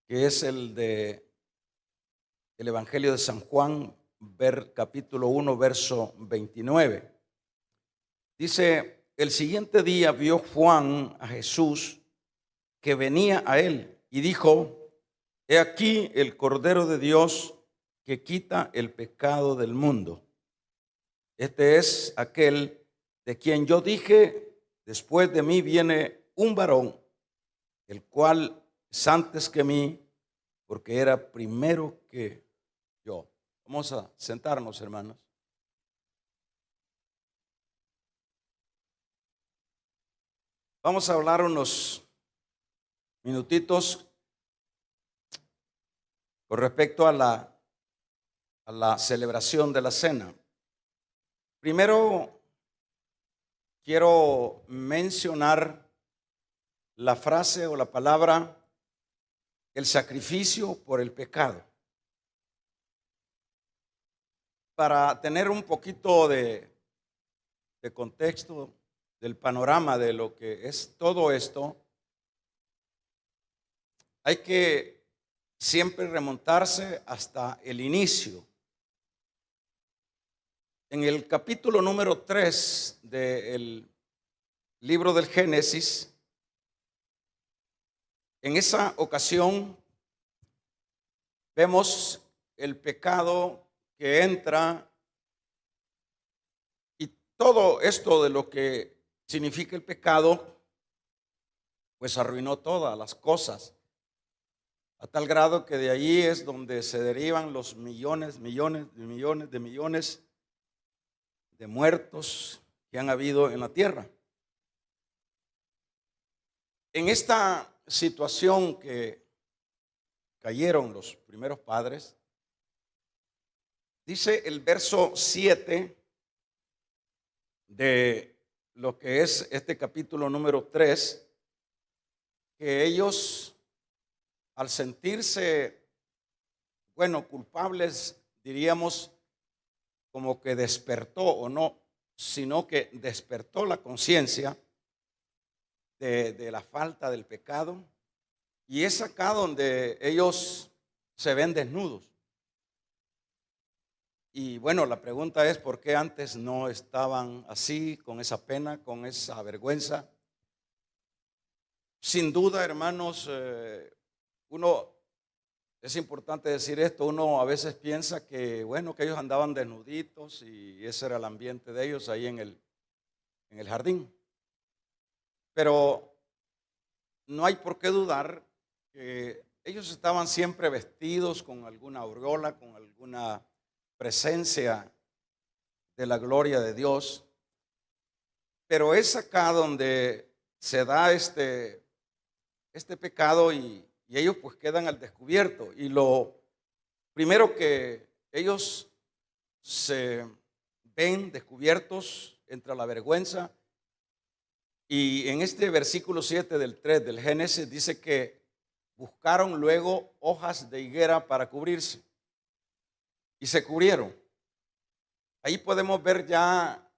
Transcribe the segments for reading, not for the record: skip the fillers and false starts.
que es el de el Evangelio de San Juan, capítulo 1, verso 29. Dice: el siguiente día vio Juan a Jesús que venía a él y dijo: he aquí el Cordero de Dios que quita el pecado del mundo. Este es aquel de quien yo dije: después de mí viene un varón, el cual es antes que mí, porque era primero que yo. Vamos a sentarnos, hermanos. Vamos a hablar unos minutitos con respecto a la celebración de la cena. Primero, quiero mencionar la frase o la palabra el sacrificio por el pecado. Para tener un poquito de contexto, del panorama de lo que es todo esto, hay que siempre remontarse hasta el inicio. En el capítulo número 3 del libro del Génesis, en esa ocasión vemos el pecado que entra y todo esto de lo que significa el pecado, pues arruinó todas las cosas, a tal grado que de ahí es donde se derivan los millones de muertos que han habido en la tierra. En esta situación que cayeron los primeros padres, dice el verso 7 de lo que es este capítulo número 3, que ellos, al sentirse, culpables, diríamos, como que despertó o no, sino que despertó la conciencia de la falta del pecado, y es acá donde ellos se ven desnudos. Y la pregunta es: ¿por qué antes no estaban así, con esa pena, con esa vergüenza? Sin duda, hermanos, es importante decir esto, uno a veces piensa que, que ellos andaban desnuditos y ese era el ambiente de ellos ahí en el jardín. Pero no hay por qué dudar que ellos estaban siempre vestidos con alguna aureola, con alguna presencia de la gloria de Dios. Pero es acá donde se da este pecado y ellos pues quedan al descubierto. Y lo primero que ellos se ven descubiertos entre la vergüenza. Y en este versículo 7 del 3 del Génesis dice que buscaron luego hojas de higuera para cubrirse y se cubrieron. Ahí podemos ver ya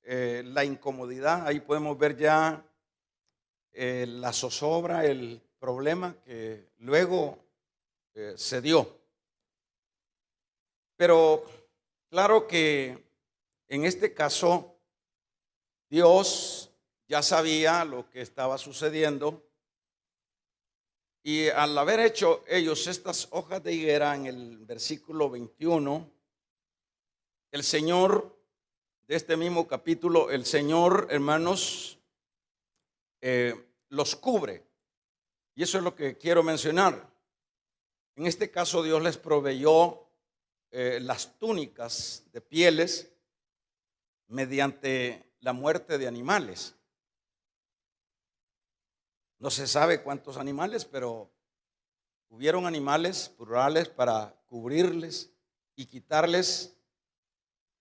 la incomodidad, ahí podemos ver ya la zozobra, el problema que luego se dio. Pero claro que en este caso Dios ya sabía lo que estaba sucediendo, y al haber hecho ellos estas hojas de higuera en el versículo 21, el Señor, de este mismo capítulo, el Señor, hermanos, los cubre. Y eso es lo que quiero mencionar. En este caso Dios les proveyó las túnicas de pieles mediante la muerte de animales. No se sabe cuántos animales, pero hubieron animales plurales para cubrirles y quitarles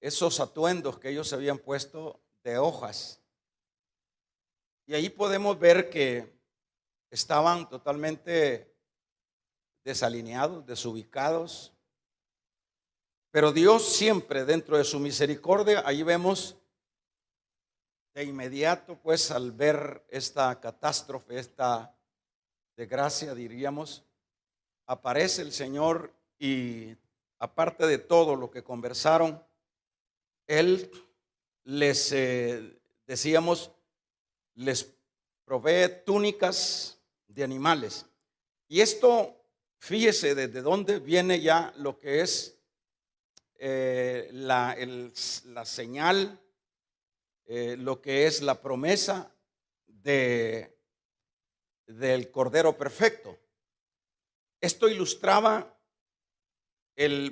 esos atuendos que ellos se habían puesto de hojas. Y ahí podemos ver que estaban totalmente desalineados, desubicados. Pero Dios siempre, dentro de su misericordia, ahí vemos de inmediato, pues al ver esta catástrofe, esta desgracia, diríamos, aparece el Señor y aparte de todo lo que conversaron, Él les, decíamos, les provee túnicas de animales. Y esto, fíjese desde dónde viene ya lo que es la señal, lo que es la promesa de, del Cordero Perfecto. Esto ilustraba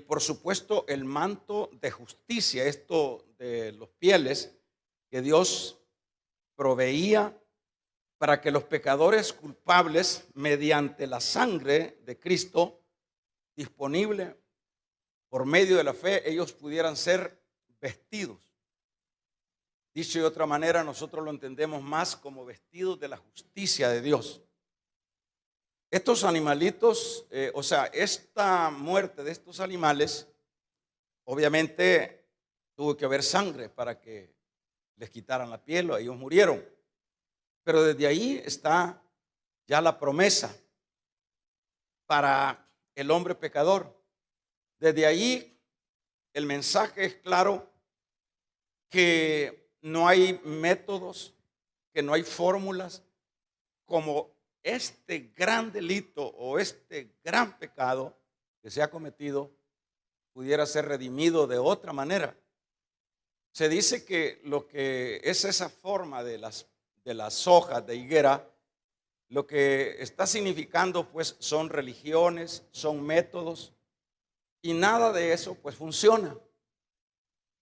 por supuesto, el manto de justicia, esto de los pieles que Dios proveía para que los pecadores culpables, mediante la sangre de Cristo disponible por medio de la fe, ellos pudieran ser vestidos. Dicho de otra manera, nosotros lo entendemos más como vestidos de la justicia de Dios. Estos animalitos, o sea, esta muerte de estos animales, obviamente tuvo que haber sangre para que les quitaran la piel o ellos murieron. Pero desde ahí está ya la promesa para el hombre pecador. Desde ahí el mensaje es claro, que no hay métodos, que no hay fórmulas como este gran delito o este gran pecado que se ha cometido pudiera ser redimido de otra manera. Se dice que lo que es esa forma de las hojas de higuera, lo que está significando pues son religiones, son métodos, y nada de eso pues funciona.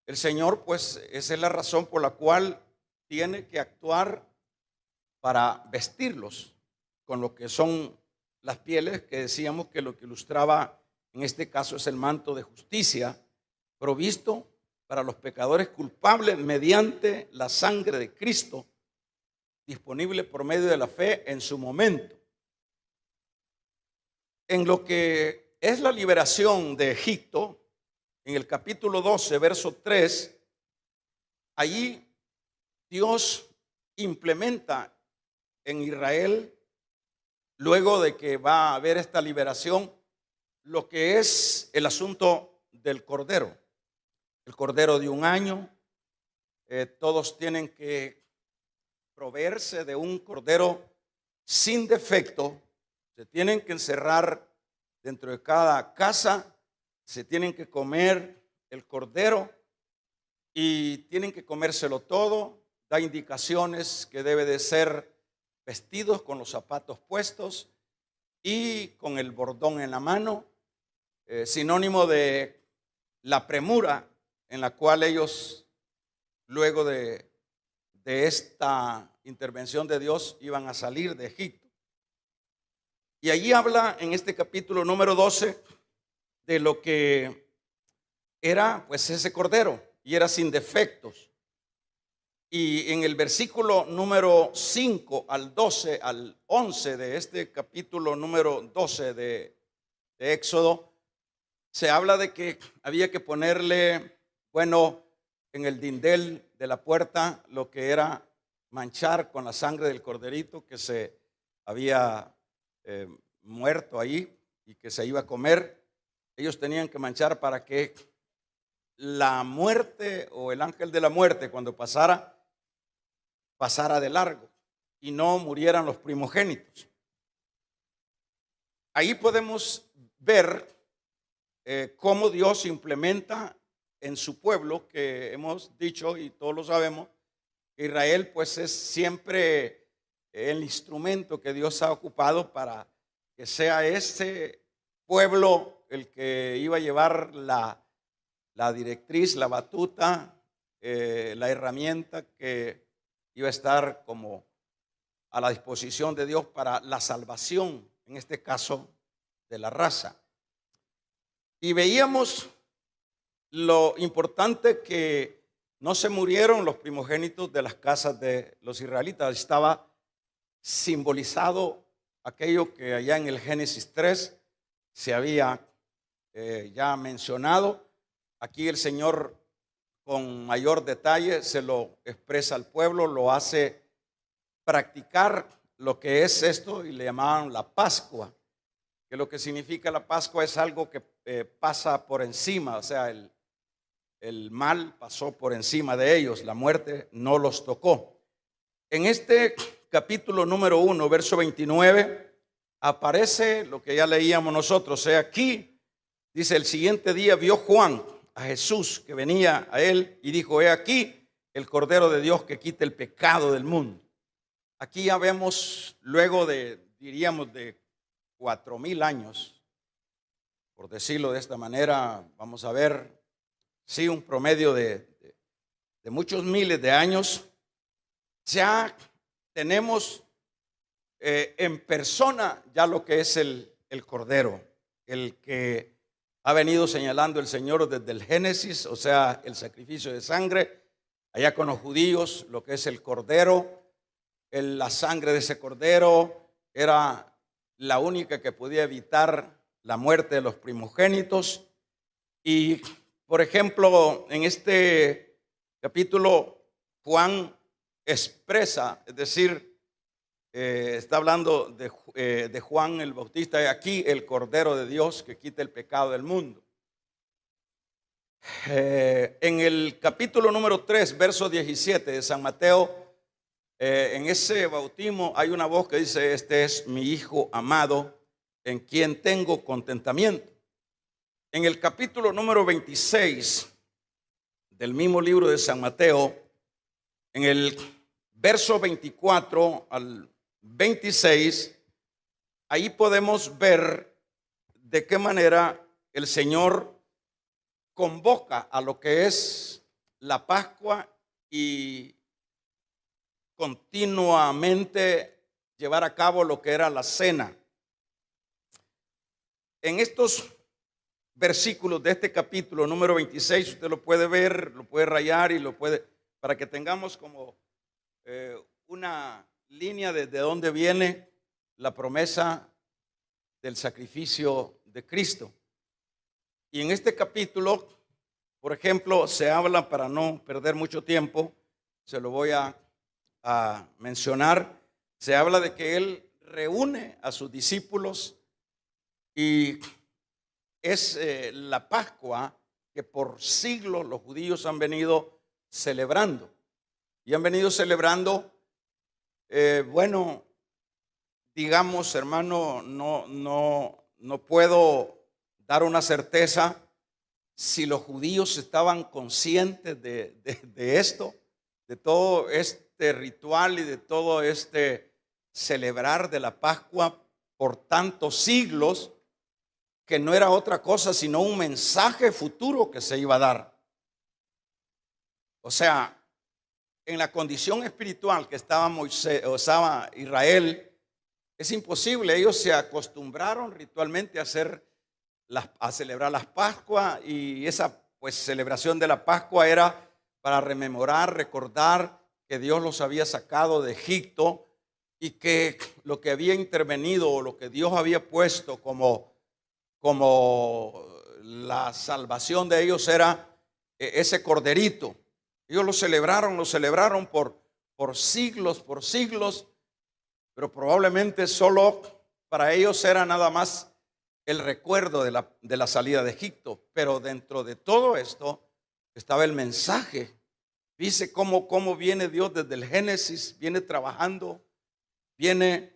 El Señor pues esa es la razón por la cual tiene que actuar para vestirlos con lo que son las pieles, que decíamos que lo que ilustraba en este caso es el manto de justicia provisto para los pecadores culpables mediante la sangre de Cristo, disponible por medio de la fe en su momento. En lo que es la liberación de Egipto, en el capítulo 12, verso 3, allí Dios implementa en Israel, luego de que va a haber esta liberación, lo que es el asunto del cordero. El cordero de un año, todos tienen que proveerse de un cordero sin defecto, se tienen que encerrar dentro de cada casa, se tienen que comer el cordero y tienen que comérselo todo. Da indicaciones que debe de ser vestidos con los zapatos puestos y con el bordón en la mano, sinónimo de la premura en la cual ellos, luego de esta intervención de Dios, iban a salir de Egipto. Y allí habla en este capítulo número 12 de lo que era pues ese cordero, y era sin defectos. Y en el versículo número 5 al 12 al 11 de este capítulo número 12 de Éxodo, se habla de que había que ponerle, bueno, en el dindel de la puerta lo que era manchar con la sangre del corderito que se había muerto ahí y que se iba a comer. Ellos tenían que manchar para que la muerte o el ángel de la muerte cuando pasara de largo y no murieran los primogénitos. Ahí podemos ver cómo Dios implementa en su pueblo, que hemos dicho y todos lo sabemos, que Israel pues es siempre el instrumento que Dios ha ocupado para que sea ese pueblo el que iba a llevar la directriz, la batuta, la herramienta que iba a estar como a la disposición de Dios para la salvación, en este caso, de la raza. Y veíamos lo importante que no se murieron los primogénitos de las casas de los israelitas. Estaba simbolizado aquello que allá en el Génesis 3 se había ya mencionado. Aquí el Señor con mayor detalle se lo expresa al pueblo, lo hace practicar lo que es esto y le llamaban la Pascua, que lo que significa la Pascua es algo que pasa por encima, o sea, el mal pasó por encima de ellos, la muerte no los tocó. En este capítulo número 1, verso 29, aparece lo que ya leíamos nosotros. Aquí dice: el siguiente día vio Juan a Jesús que venía a él y dijo: he aquí el Cordero de Dios que quita el pecado del mundo. Aquí ya vemos, luego diríamos, de 4000 años, por decirlo de esta manera, vamos a ver, sí, un promedio de muchos miles de años, ya tenemos en persona ya lo que es el Cordero, el que ha venido señalando el Señor desde el Génesis, o sea, el sacrificio de sangre, allá con los judíos, lo que es el Cordero. La sangre de ese Cordero era la única que podía evitar la muerte de los primogénitos. Y, por ejemplo, en este capítulo, Juan expresa, es decir, está hablando de Juan el Bautista, y aquí el Cordero de Dios que quita el pecado del mundo. En el capítulo número 3, verso 17 de San Mateo, en ese bautismo hay una voz que dice: este es mi Hijo amado, en quien tengo contentamiento. En el capítulo número 26 del mismo libro de San Mateo, en el verso 24 al 26, ahí podemos ver de qué manera el Señor convoca a lo que es la Pascua y continuamente llevar a cabo lo que era la cena. En estos versículos de este capítulo número 26, usted lo puede ver, lo puede rayar y lo puede, para que tengamos como una línea desde donde viene la promesa del sacrificio de Cristo. Y en este capítulo, por ejemplo, se habla, para no perder mucho tiempo, se lo voy a mencionar, se habla de que Él reúne a sus discípulos y es la Pascua que por siglos los judíos han venido celebrando. Y han venido celebrando, bueno, digamos, hermano, no puedo dar una certeza si los judíos estaban conscientes de esto, de todo este ritual y de todo este celebrar de la Pascua por tantos siglos, que no era otra cosa sino un mensaje futuro que se iba a dar. O sea, en la condición espiritual que estaba Moisés, o estaba Israel, es imposible. Ellos se acostumbraron ritualmente a celebrar las Pascuas, y esa pues celebración de la Pascua era para rememorar, recordar que Dios los había sacado de Egipto y que lo que había intervenido o lo que Dios había puesto como la salvación de ellos era ese corderito. Ellos lo celebraron por siglos, pero probablemente solo para ellos era nada más el recuerdo de la salida de Egipto. Pero dentro de todo esto estaba el mensaje. Dice cómo viene Dios desde el Génesis, viene trabajando, viene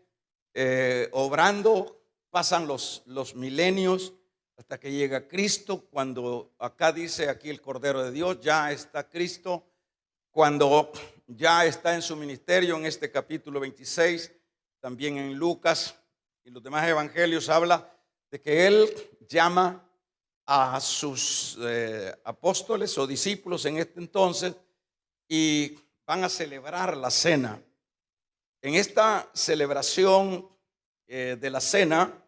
obrando, pasan los milenios hasta que llega Cristo. Cuando acá dice aquí el Cordero de Dios, ya está Cristo. Cuando ya está en su ministerio, en este capítulo 26, también en Lucas y los demás evangelios habla de que Él llama a sus apóstoles o discípulos en este entonces y van a celebrar la cena. En esta celebración de la cena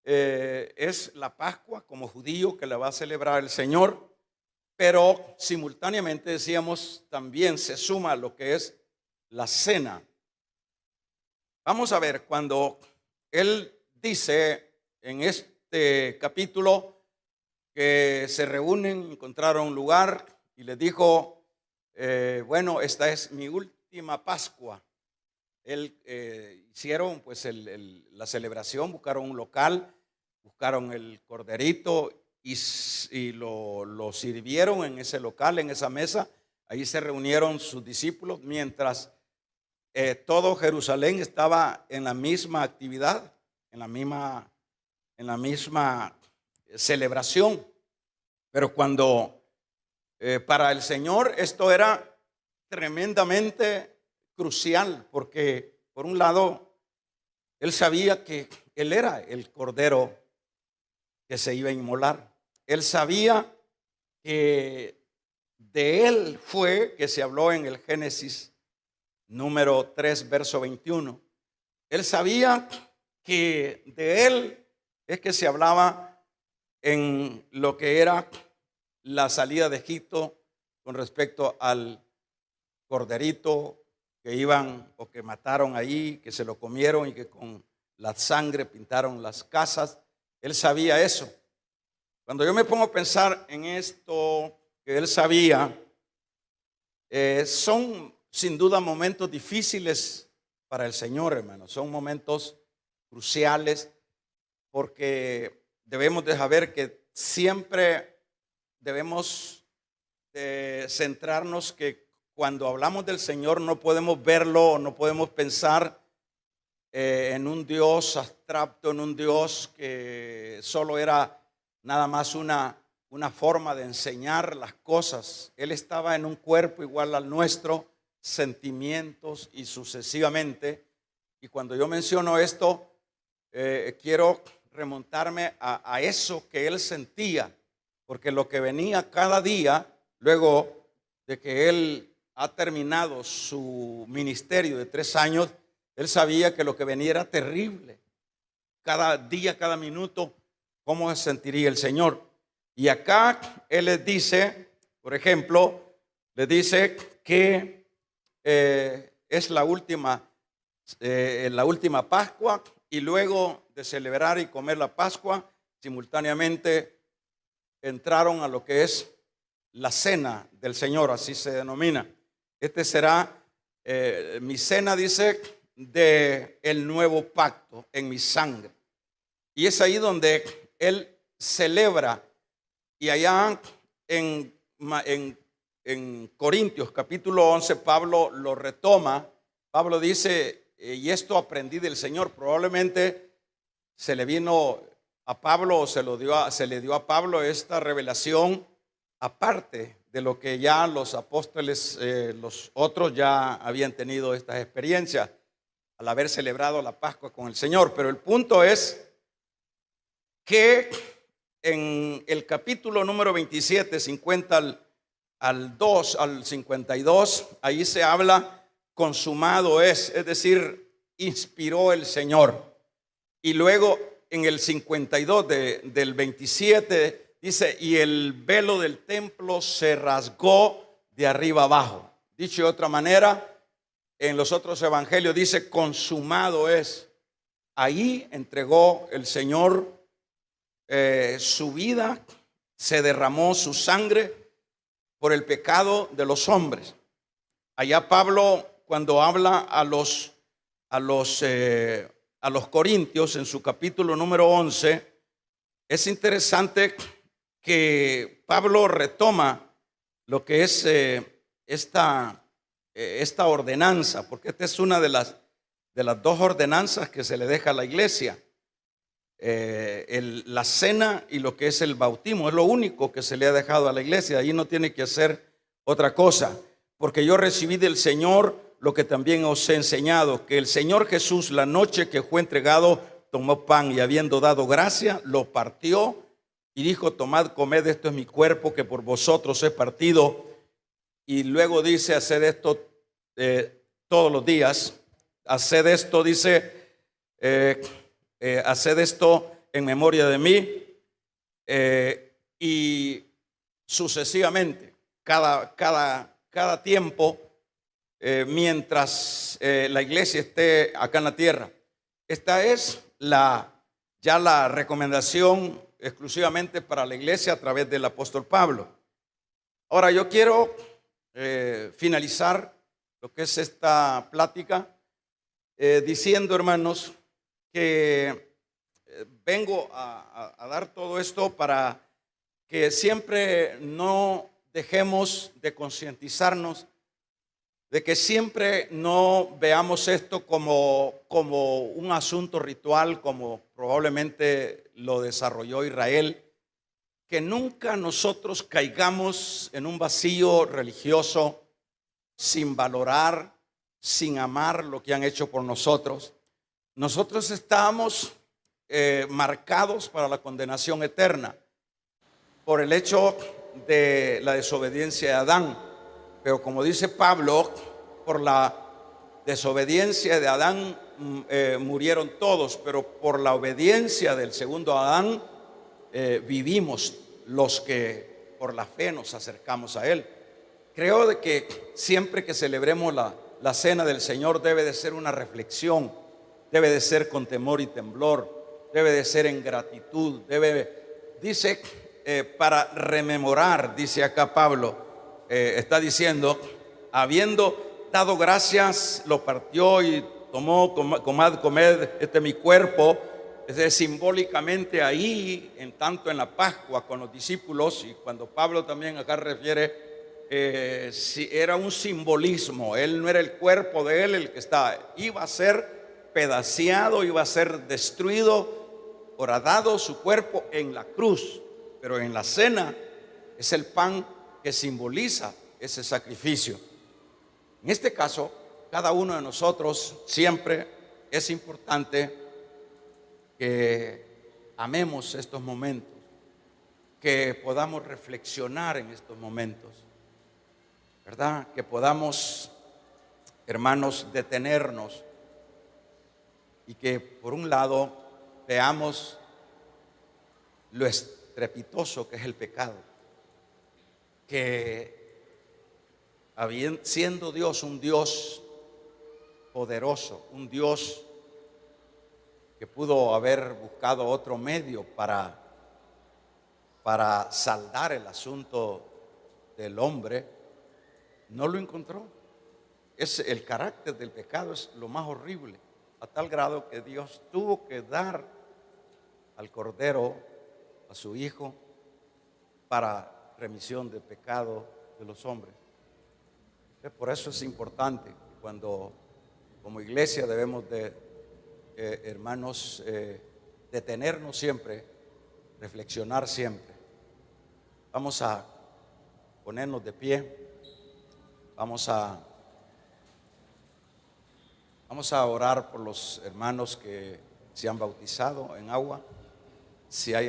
es la Pascua como judío que la va a celebrar el Señor, pero simultáneamente, decíamos, también se suma lo que es la cena. Vamos a ver, cuando Él dice en este capítulo que se reúnen, encontraron un lugar y les dijo, bueno, esta es mi última Pascua. hicieron pues la celebración, buscaron un local, buscaron el corderito y lo sirvieron en ese local, en esa mesa. Ahí se reunieron sus discípulos mientras todo Jerusalén estaba en la misma actividad, en la misma celebración. Pero cuando para el Señor esto era tremendamente crucial, porque por un lado Él sabía que Él era el cordero que se iba a inmolar. Él sabía que de Él fue que se habló en el Génesis número 3, verso 21. Él sabía que de Él es que se hablaba en lo que era la salida de Egipto con respecto al corderito que iban o que mataron ahí, que se lo comieron y que con la sangre pintaron las casas. Él sabía eso. Cuando yo me pongo a pensar en esto que él sabía, son sin duda momentos difíciles para el Señor, hermano. Son momentos cruciales porque debemos de saber que siempre debemos de centrarnos que cuando hablamos del Señor no podemos verlo, no podemos pensar en un Dios abstracto, en un Dios que solo era nada más una forma de enseñar las cosas. Él estaba en un cuerpo igual al nuestro, sentimientos y sucesivamente. Y cuando yo menciono esto, quiero remontarme a eso que él sentía, porque lo que venía cada día, luego de que él ha terminado su ministerio de 3 años, él sabía que lo que venía era terrible. Cada día, cada minuto, ¿cómo se sentiría el Señor? Y acá él les dice, por ejemplo, les dice que es la última Pascua, y luego de celebrar y comer la Pascua, simultáneamente entraron a lo que es la cena del Señor, así se denomina. Este será mi cena, dice, de el nuevo pacto en mi sangre. Y es ahí donde él celebra. Y allá en Corintios capítulo 11, Pablo lo retoma. Pablo dice, y esto aprendí del Señor. Probablemente se le vino a Pablo o se le dio a Pablo esta revelación aparte de lo que ya los apóstoles, los otros ya habían tenido estas experiencias al haber celebrado la Pascua con el Señor. Pero el punto es que en el capítulo número 27, 50 al 52, ahí se habla consumado es decir, inspiró el Señor. Y luego en el 52 del 27 dice, y el velo del templo se rasgó de arriba abajo. Dicho de otra manera, en los otros evangelios dice, consumado es. Ahí entregó el Señor su vida, se derramó su sangre por el pecado de los hombres. Allá Pablo, cuando habla a los Corintios en su capítulo número 11, es interesante que Pablo retoma lo que es esta ordenanza, porque esta es una de las 2 ordenanzas que se le deja a la iglesia. La cena y lo que es el bautismo es lo único que se le ha dejado a la iglesia. Ahí no tiene que hacer otra cosa, porque yo recibí del Señor lo que también os he enseñado, que el Señor Jesús, la noche que fue entregado, tomó pan y habiendo dado gracia, lo partió y dijo, tomad, comed, esto es mi cuerpo que por vosotros he partido. Y luego dice, haced esto todos los días. Haced esto, dice, haced esto en memoria de mí. Y sucesivamente, cada tiempo, mientras la iglesia esté acá en la tierra. Esta es ya la recomendación exclusivamente para la iglesia a través del apóstol Pablo. Ahora yo quiero finalizar lo que es esta plática diciendo, hermanos, que vengo a dar todo esto para que siempre no dejemos de concientizarnos, de que siempre no veamos esto como un asunto ritual, como probablemente lo desarrolló Israel, que nunca nosotros caigamos en un vacío religioso sin valorar, sin amar lo que han hecho por nosotros. Nosotros estamos marcados para la condenación eterna por el hecho de la desobediencia de Adán. Pero como dice Pablo, por la desobediencia de Adán murieron todos, pero por la obediencia del segundo Adán vivimos los que por la fe nos acercamos a Él. Creo de que siempre que celebremos la cena del Señor debe de ser una reflexión, debe de ser con temor y temblor, debe de ser en gratitud, dice para rememorar, dice acá Pablo, está diciendo, habiendo dado gracias, lo partió y tomó, comad, comed, este es mi cuerpo. Es simbólicamente ahí, en tanto en la Pascua con los discípulos, y cuando Pablo también acá refiere, era un simbolismo. Él no era el cuerpo de él el que estaba, iba a ser pedaceado, iba a ser destruido, horadado su cuerpo en la cruz. Pero en la cena es el pan que simboliza ese sacrificio. En este caso, cada uno de nosotros siempre es importante que amemos estos momentos, que podamos reflexionar en estos momentos, ¿verdad? Que podamos, hermanos, detenernos y que por un lado veamos lo estrepitoso que es el pecado, que siendo Dios un Dios poderoso, un Dios que pudo haber buscado otro medio para saldar el asunto del hombre, no lo encontró. El carácter del pecado es lo más horrible, a tal grado que Dios tuvo que dar al Cordero, a su Hijo, para remisión del pecado de los hombres. Por eso es importante cuando como iglesia debemos de hermanos, detenernos siempre, reflexionar siempre. Vamos a ponernos de pie, vamos a orar por los hermanos que se han bautizado en agua. Si hay